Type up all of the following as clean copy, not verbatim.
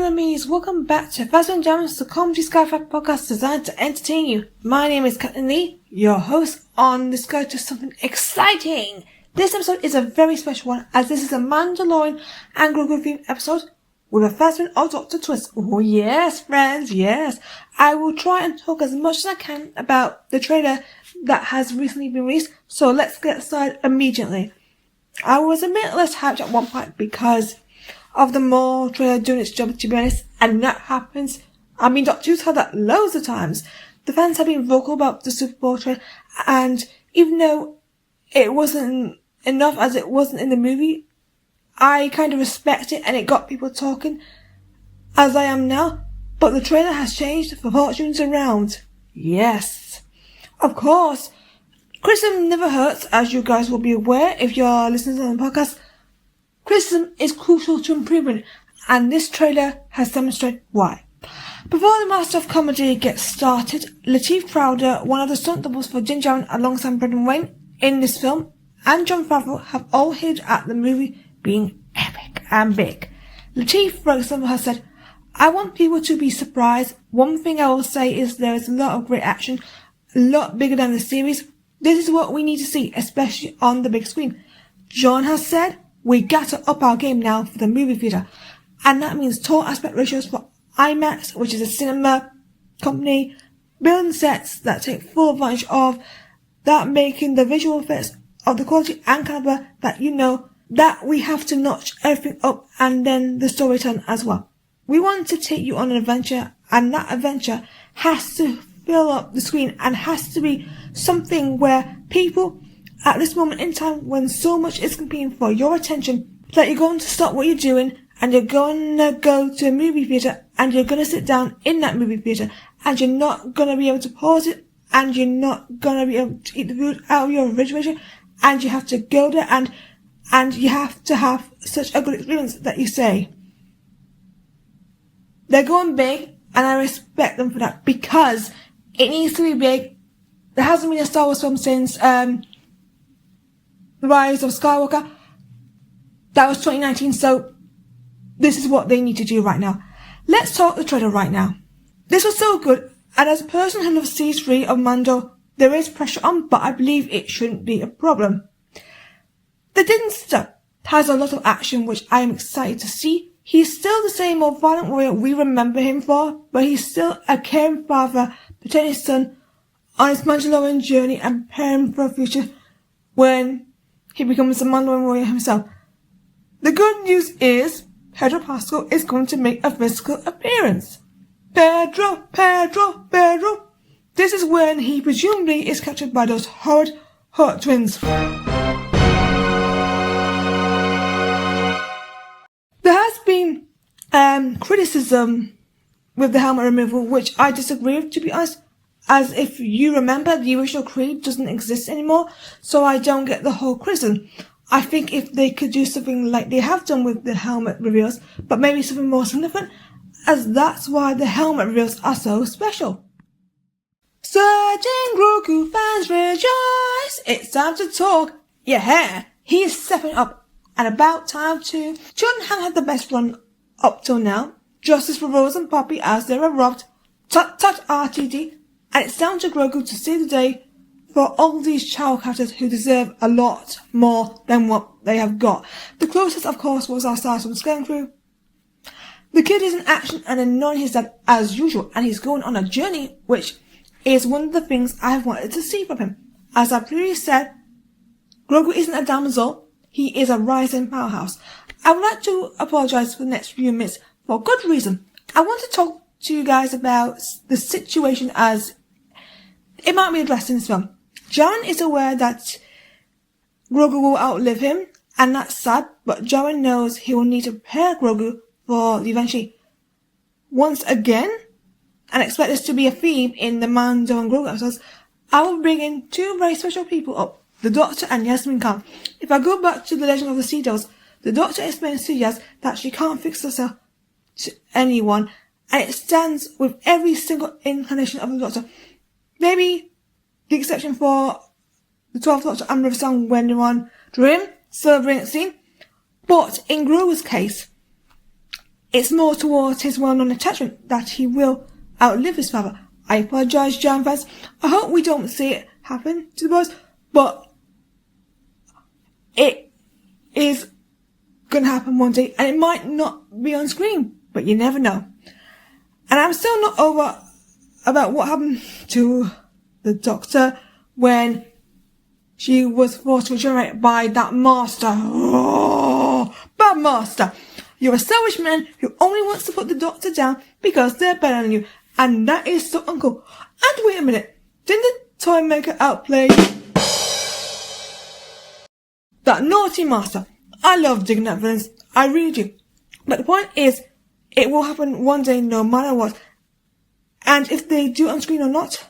enemies, welcome back to Thasmin, the comedy sci-fi podcast designed to entertain you. My name is Captain Leigh, your host on this go to something exciting. This episode is a very special one as this is a Mandalorian and Grogu themed episode with a Thasmin or Doctor twist. Oh yes, friends, yes. I will try and talk as much as I can about the trailer that has recently been released, so let's get started immediately. I was a bit less hyped at one point because of the Maul trailer doing its job, to be honest, and that happens. I mean, Doctor Who's had that loads of times. The fans have been vocal about the Super Bowl trailer, and even though it wasn't enough as it wasn't in the movie, I kind of respect it and it got people talking, as I am now. But the trailer has changed for fortunes around. Yes. Of course, criticism never hurts, as you guys will be aware if you're listening to the podcast. Criticism is crucial to improvement, and this trailer has demonstrated why. Before the Master of Comedy gets started, Lateef Crowder, one of the stunt doubles for Djarin alongside Brendan Wayne in this film, and Jon Favreau have all hinted at the movie being epic and big. Lateef, for example, has said, "I want people to be surprised. One thing I will say is there is a lot of great action, a lot bigger than the series. This is what we need to see, especially on the big screen." Jon has said, "We got to up our game now for the movie theatre, and that means tall aspect ratios for IMAX, which is a cinema company, building sets that take full advantage of that, making the visual effects of the quality and caliber that you know that we have to notch everything up, and then the storytelling as well. We want to take you on an adventure, and that adventure has to fill up the screen and has to be something where people at this moment in time when so much is competing for your attention that you're going to stop what you're doing and you're going to go to a movie theatre and you're going to sit down in that movie theatre and you're not going to be able to pause it and you're not going to be able to eat the food out of your refrigerator and you have to go there and you have to have such a good experience that you say." They're going big and I respect them for that because it needs to be big. There hasn't been a Star Wars film since The Rise of Skywalker. That was 2019, so this is what they need to do right now. Let's talk the trailer right now. This was so good, and as a person who loves Season 3 of Mando, there is pressure on, but I believe it shouldn't be a problem. The Din stuff has a lot of action, which I am excited to see. He's still the same old violent warrior we remember him for, but he's still a caring father, protecting his son on his Mandalorian journey and preparing for a future when he becomes a Mandalorian warrior himself. The good news is Pedro Pascal is going to make a physical appearance. Pedro. This is when he presumably is captured by those horrid Hurt twins. There has been criticism with the helmet removal, which I disagree with, to be honest. As if you remember, the original creed doesn't exist anymore, so I don't get the whole criticism. I think if they could do something like they have done with the helmet reveals, but maybe something more significant, as that's why the helmet reveals are so special. Surging Grogu fans rejoice! It's time to talk. Yeah, he is stepping up, and about time too. Children haven't had the best run up till now. Justice for Rose and Poppy as they were robbed. Tut RTD. And it's down to Grogu to save the day for all these child characters who deserve a lot more than what they have got. The closest, of course, was our stars from Skeleton Crew. The kid is in action and annoying his dad as usual, and he's going on a journey, which is one of the things I have wanted to see from him. As I previously said, Grogu isn't a damsel, he is a rising powerhouse. I would like to apologise for the next few minutes for good reason. I want to talk to you guys about the situation as it might be addressed in this film. Djarin is aware that Grogu will outlive him, and that's sad, but Djarin knows he will need to prepare Grogu for the eventually once again, and expect this to be a theme in the Mando and Grogu episodes. I will bring in two very special people up, the Doctor and Yasmin Khan. If I go back to the Legend of the Sea Devils, the Doctor explains to Yas that she can't fix herself to anyone, and it stands with every single incarnation of the Doctor. Maybe the exception for the 12th Doctor and River Song when they're on Dream, still a brilliant scene. But in Grogu's case, It's more towards his well-known attachment that he will outlive his father. I apologise, Djarin fans. I hope we don't see it happen to the boys, but it is gonna happen one day, and it might not be on screen, but you never know. And I'm still not over about what happened to the Doctor when she was forced to regenerate by that master. Oh, bad master. You're a selfish man who only wants to put the Doctor down because they're better than you, and that is so uncool. And wait a minute, didn't the toy maker outplay that naughty master? I love digging at villains, I really do. But the point is, it will happen one day no matter what. And if they do it on screen or not.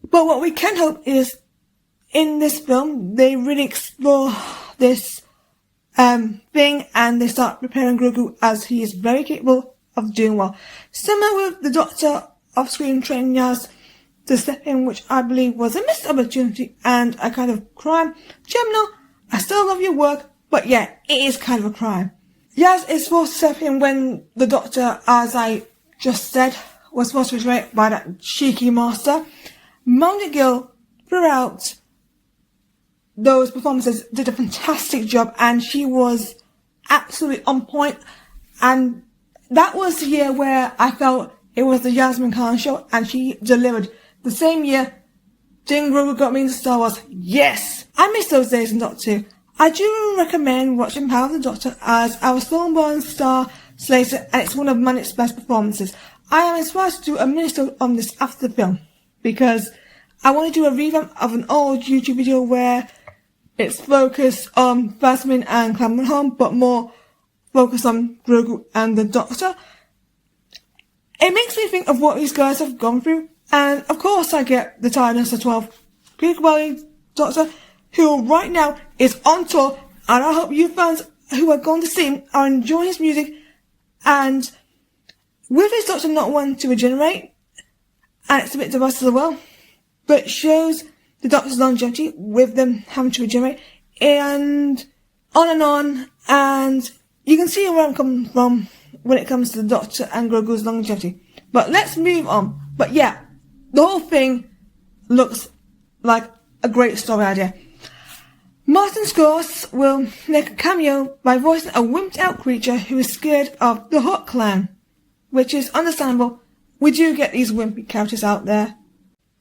But what we can hope is, in this film, they really explore this thing, and they start preparing Grogu as he is very capable of doing well. Similar with the Doctor off-screen training Yaz to step in, which I believe was a missed opportunity and a kind of crime. Gemino, I still love your work, but yeah, it is kind of a crime. Yaz is forced to step in when the Doctor, as I just said, was forced to regenerate by that cheeky master. Mountain Gill, throughout those performances, did a fantastic job, and she was absolutely on point. And that was the year where I felt it was the Yasmin Khan show, and she delivered. The same year, Din Grogu got me into Star Wars. Yes! I miss those days in Doctor Who. I do recommend watching Power of the Doctor, as I was Thornborn Star Slater, and it's one of Manik's best performances. I am inspired to do a mini-sode on this after the film, because I want to do a revamp of an old YouTube video where it's focused on Thasmin and Clan Mudhorn, but more focused on Grogu and the Doctor. It makes me think of what these guys have gone through, and of course I get the tiredness of 12 Peak Doctor, who right now is on tour, and I hope you fans who are going to see him are enjoying his music. And with his Doctor not wanting to regenerate, and it's a bit divisive as well, but it shows the Doctor's longevity with them having to regenerate, and on, and you can see where I'm coming from when it comes to the Doctor and Grogu's longevity. But let's move on. But yeah, the whole thing looks like a great story idea. Martin Scorsese will make a cameo by voicing a wimped out creature who is scared of the Hut Clan, which is understandable. We do get these wimpy characters out there.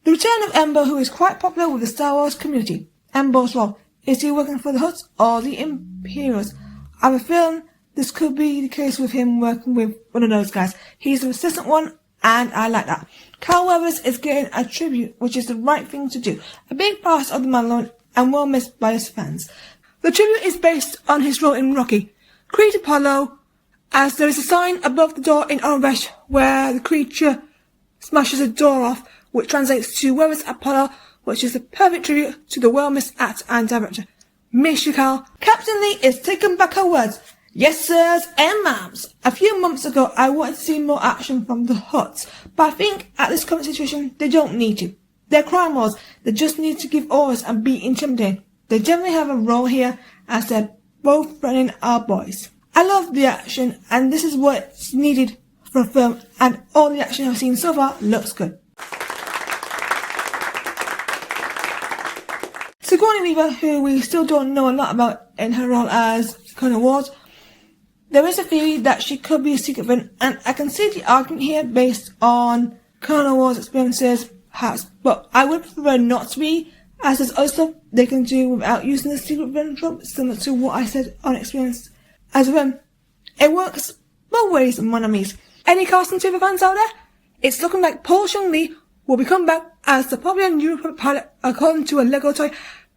The return of Ember, who is quite popular with the Star Wars community. Ember's role. Is he working for the Hutts or the Imperials? I have a feeling this could be the case with him working with one of those guys. He's the resistant one, and I like that. Carl Weathers is getting a tribute, which is the right thing to do. A big part of the Mandalorian, and well missed by his fans. The tribute is based on his role in Rocky. Creed Apollo, as there is a sign above the door in Oresh where the creature smashes a door off, which translates to Weathers Apollo, which is the perfect tribute to the well-missed actor and director. Miss Carl. Captain Lee is taking back her words. Yes, sirs and ma'ams. A few months ago, I wanted to see more action from the Hutts, but I think at this current situation, they don't need to. They're crime lords. They just need to give orders and be intimidating. They generally have a role here, as they're both threatening our boys. I love the action, and this is what's needed for a film, and all the action I've seen so far looks good. Sigourney Weaver, who we still don't know a lot about in her role as Colonel Ward, there is a theory that she could be a secret villain, and I can see the argument here based on Colonel Ward's experiences, perhaps, but I would prefer not to be, as there's other stuff they can do without using the secret villain trope, similar to what I said on experience as a villain. It works both ways, mon amis. Any Carson Super fans out there? It's looking like Paul Chung-Lee will become back as the popular new pilot, according to a Lego toy.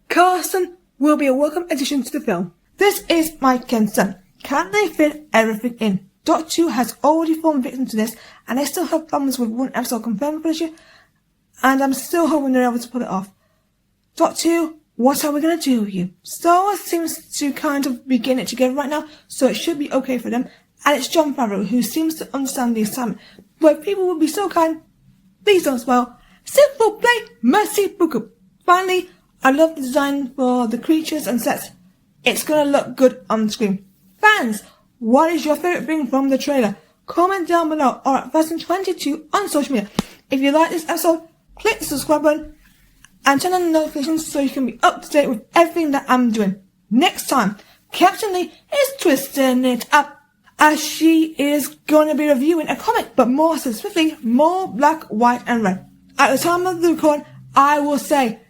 Carson will be a welcome addition to the film. This is my concern. Can they fit everything in? Doctor Who has already fallen victim to this, and I still have problems with one episode confirmed for this year, and I'm still hoping they're able to pull it off. Doctor Who, what are we going to do with you? Star Wars seems to kind of be getting it together right now, so it should be okay for them, and it's Jon Favreau who seems to understand the assignment. But if people would be so kind, please don't spoil. Simple play, merci beaucoup. Finally, I love the design for the creatures and sets. It's going to look good on the screen. Fans, what is your favourite thing from the trailer? comment down below or at Thasmin22 on social media. If you like this episode, click the subscribe button and turn on the notifications so you can be up to date with everything that I'm doing. Next time, Captain Leigh is twisting it up as she is going to be reviewing a comic, but more specifically, more black, white and red. At the time of the record, I will say,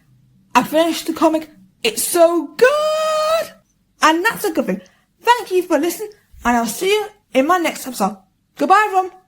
I finished the comic, it's so good! And that's a good thing. Thank you for listening, and I'll see you in my next episode. Goodbye everyone!